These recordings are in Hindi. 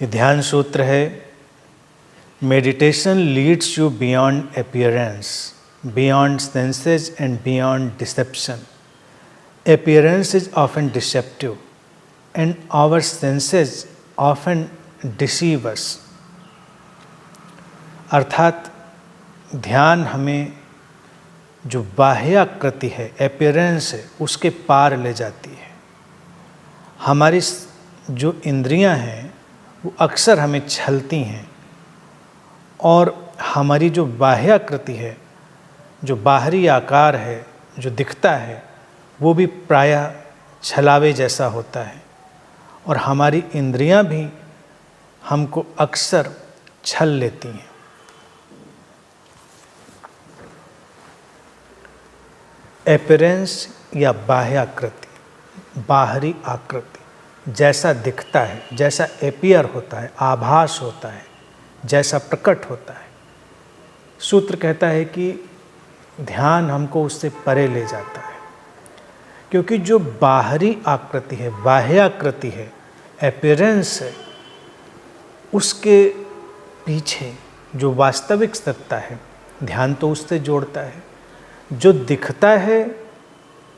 ये ध्यान सूत्र है, meditation leads you beyond appearance, beyond senses and beyond deception. Appearance is often deceptive and our senses often deceive us. अर्थात ध्यान हमें जो बाह्याकृति है, अपीयरेंस है, उसके पार ले जाती है. हमारी जो इंद्रियां हैं वो अक्सर हमें छलती हैं और हमारी जो बाह्याकृति है, जो बाहरी आकार है, जो दिखता है, वो भी प्रायः छलावे जैसा होता है और हमारी इंद्रियां भी हमको अक्सर छल लेती हैं. अपीयरेंस या बाह्याकृति, बाहरी आकृति, जैसा दिखता है, जैसा अपीयर होता है, आभास होता है, जैसा प्रकट होता है. सूत्र कहता है कि ध्यान हमको उससे परे ले जाता है, क्योंकि जो बाहरी आकृति है, बाह्याकृति है, अपीयरेंस है, उसके पीछे जो वास्तविक सत्ता है, ध्यान तो उससे जोड़ता है. जो दिखता है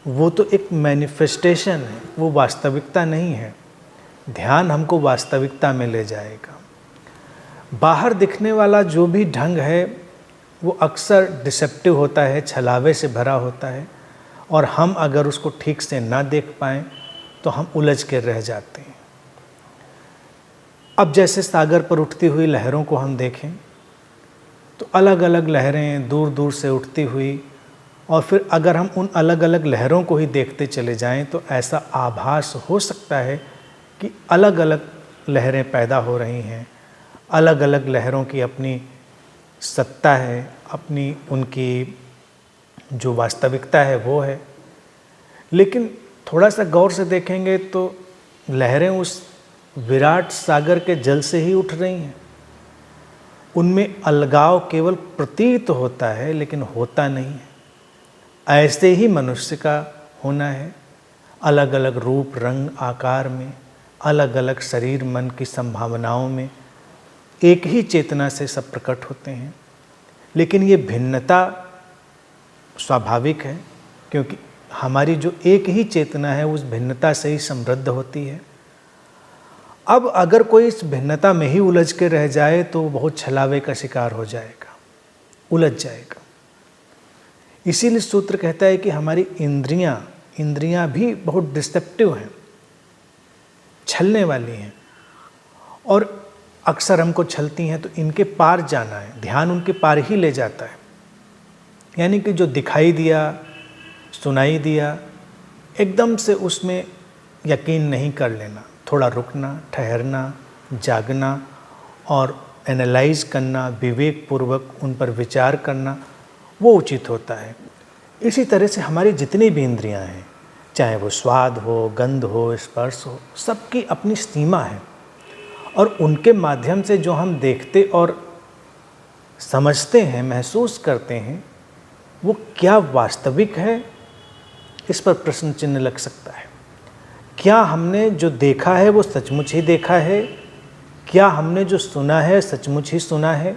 वो तो एक मैनिफेस्टेशन है, वो वास्तविकता नहीं है. ध्यान हमको वास्तविकता में ले जाएगा. बाहर दिखने वाला जो भी ढंग है वो अक्सर डिसेप्टिव होता है, छलावे से भरा होता है और हम अगर उसको ठीक से ना देख पाएँ तो हम उलझ के रह जाते हैं. अब जैसे सागर पर उठती हुई लहरों को हम देखें तो अलग अलग लहरें दूर दूर से उठती हुई, और फिर अगर हम उन अलग अलग लहरों को ही देखते चले जाएं तो ऐसा आभास हो सकता है कि अलग अलग लहरें पैदा हो रही हैं. अलग अलग लहरों की अपनी सत्ता है, अपनी उनकी जो वास्तविकता है वो है. लेकिन थोड़ा सा गौर से देखेंगे तो लहरें उस विराट सागर के जल से ही उठ रही हैं. उनमें अलगाव केवल प्रतीत होता है लेकिन होता नहीं है. ऐसे ही मनुष्य का होना है. अलग अलग रूप रंग आकार में, अलग अलग शरीर मन की संभावनाओं में एक ही चेतना से सब प्रकट होते हैं. लेकिन ये भिन्नता स्वाभाविक है, क्योंकि हमारी जो एक ही चेतना है उस भिन्नता से ही समृद्ध होती है. अब अगर कोई इस भिन्नता में ही उलझ के रह जाए तो वो बहुत छलावे का शिकार हो जाएगा, उलझ जाएगा. इसीलिए सूत्र कहता है कि हमारी इंद्रियां भी बहुत डिसेप्टिव हैं, छलने वाली हैं और अक्सर हमको छलती हैं. तो इनके पार जाना है, ध्यान उनके पार ही ले जाता है. यानी कि जो दिखाई दिया, सुनाई दिया, एकदम से उसमें यकीन नहीं कर लेना. थोड़ा रुकना, ठहरना, जागना और एनालाइज करना, विवेक पूर्वक उन पर विचार करना, वो उचित होता है. इसी तरह से हमारी जितनी भी इंद्रियां हैं, चाहे वो स्वाद हो, गंध हो, स्पर्श हो, सबकी अपनी सीमा है और उनके माध्यम से जो हम देखते और समझते हैं, महसूस करते हैं, वो क्या वास्तविक है, इस पर प्रश्न चिन्ह लग सकता है. क्या हमने जो देखा है वो सचमुच ही देखा है? क्या हमने जो सुना है सचमुच ही सुना है?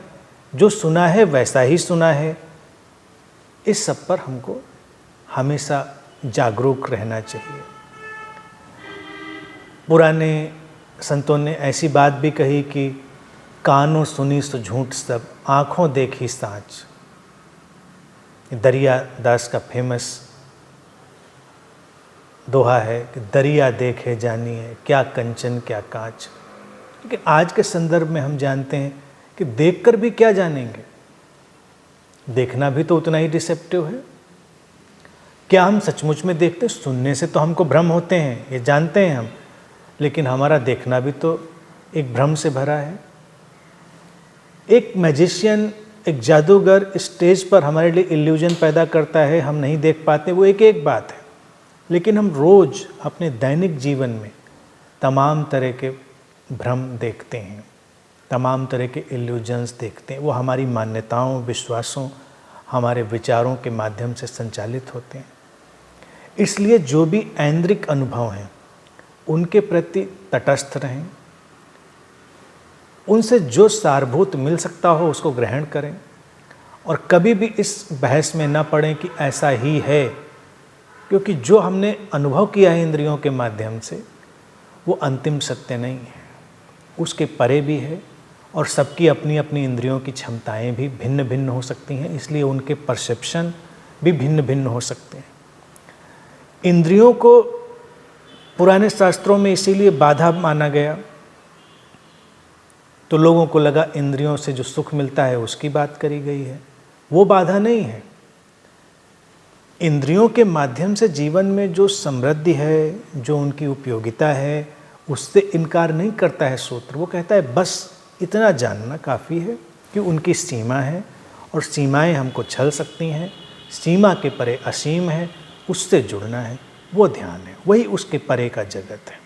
जो सुना है वैसा ही सुना है? इस सब पर हमको हमेशा जागरूक रहना चाहिए. पुराने संतों ने ऐसी बात भी कही कि कानों सुनी सो झूठ सब, आँखों देखी साँच. दरिया दास का फेमस दोहा है कि दरिया देखे जानिए क्या कंचन क्या कांच. लेकिन आज के संदर्भ में हम जानते हैं कि देखकर भी क्या जानेंगे, देखना भी तो उतना ही डिसेप्टिव है. क्या हम सचमुच में देखते? सुनने से तो हमको भ्रम होते हैं, ये जानते हैं हम, लेकिन हमारा देखना भी तो एक भ्रम से भरा है. एक मैजिशियन, एक जादूगर स्टेज पर हमारे लिए इल्यूजन पैदा करता है, हम नहीं देख पाते, वो एक बात है. लेकिन हम रोज़ अपने दैनिक जीवन में तमाम तरह के भ्रम देखते हैं, तमाम तरह के इल्यूजन्स देखते हैं. वो हमारी मान्यताओं, विश्वासों, हमारे विचारों के माध्यम से संचालित होते हैं. इसलिए जो भी ऐन्द्रिक अनुभव हैं उनके प्रति तटस्थ रहें, उनसे जो सारभूत मिल सकता हो उसको ग्रहण करें और कभी भी इस बहस में ना पड़ें कि ऐसा ही है, क्योंकि जो हमने अनुभव किया है इंद्रियों के माध्यम से वो अंतिम सत्य नहीं है, उसके परे भी है। और सबकी अपनी अपनी इंद्रियों की क्षमताएं भी भिन्न भिन्न हो सकती हैं, इसलिए उनके परसेप्शन भी भिन्न भिन्न हो सकते हैं। इंद्रियों को पुराने शास्त्रों में इसीलिए बाधा माना गया, तो लोगों को लगा इंद्रियों से जो सुख मिलता है उसकी बात करी गई है। वो बाधा नहीं है। इंद्रियों के माध्यम से जीवन में जो समृद्धि है, जो उनकी उपयोगिता है, उससे इनकार नहीं करता है सूत्र। वो कहता है बस इतना जानना काफ़ी है कि उनकी सीमा है और सीमाएं हमको छल सकती हैं। सीमा के परे असीम है, उससे जुड़ना है, वो ध्यान है, वही उसके परे का जगत है।